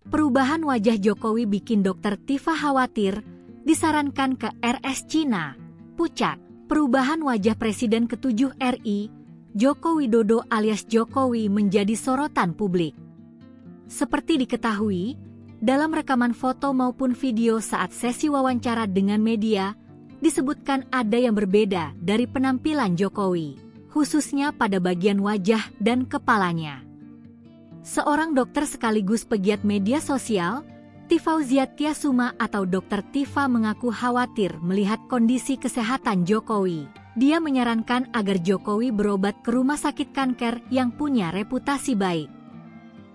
Perubahan wajah Jokowi bikin Dr. Tifa khawatir, disarankan ke RS Cina. Pucat, perubahan wajah Presiden ke-7 RI, Joko Widodo alias Jokowi menjadi sorotan publik. Seperti diketahui, dalam rekaman foto maupun video saat sesi wawancara dengan media, disebutkan ada yang berbeda dari penampilan Jokowi, khususnya pada bagian wajah dan kepalanya. Seorang dokter sekaligus pegiat media sosial, Tifauzia Tiasuma atau Dr. Tifa mengaku khawatir melihat kondisi kesehatan Jokowi. Dia menyarankan agar Jokowi berobat ke rumah sakit kanker yang punya reputasi baik.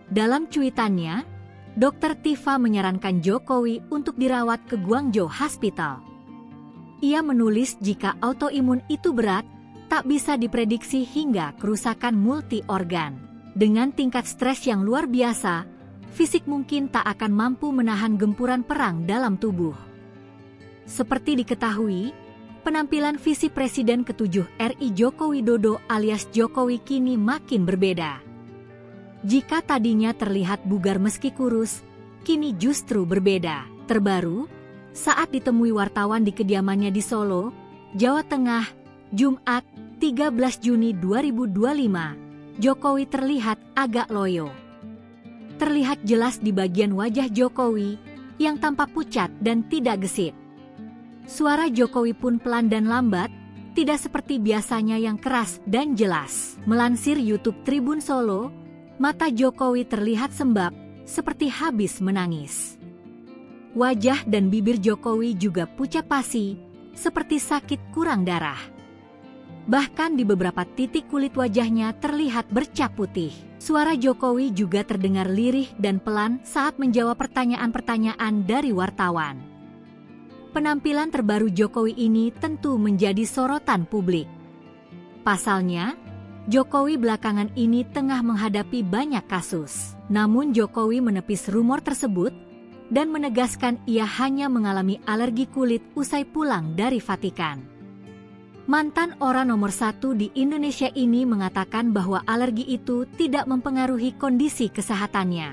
Dalam cuitannya, Dr. Tifa menyarankan Jokowi untuk dirawat ke Guangzhou Hospital. Ia menulis jika autoimun itu berat, tak bisa diprediksi hingga kerusakan multi organ. Dengan tingkat stres yang luar biasa, fisik mungkin tak akan mampu menahan gempuran perang dalam tubuh. Seperti diketahui, penampilan fisik Presiden ke-7 RI Joko Widodo alias Jokowi kini makin berbeda. Jika tadinya terlihat bugar meski kurus, kini justru berbeda. Terbaru, saat ditemui wartawan di kediamannya di Solo, Jawa Tengah, Jumat, 13 Juni 2025, Jokowi terlihat agak loyo. Terlihat jelas di bagian wajah Jokowi yang tampak pucat dan tidak gesit. Suara Jokowi pun pelan dan lambat, tidak seperti biasanya yang keras dan jelas. Melansir YouTube Tribun Solo, mata Jokowi terlihat sembab, seperti habis menangis. Wajah dan bibir Jokowi juga pucat pasi, seperti sakit kurang darah. Bahkan di beberapa titik kulit wajahnya terlihat bercak putih. Suara Jokowi juga terdengar lirih dan pelan saat menjawab pertanyaan-pertanyaan dari wartawan. Penampilan terbaru Jokowi ini tentu menjadi sorotan publik. Pasalnya, Jokowi belakangan ini tengah menghadapi banyak kasus. Namun Jokowi menepis rumor tersebut dan menegaskan ia hanya mengalami alergi kulit usai pulang dari Vatikan. Mantan orang nomor 1 di Indonesia ini mengatakan bahwa alergi itu tidak mempengaruhi kondisi kesehatannya.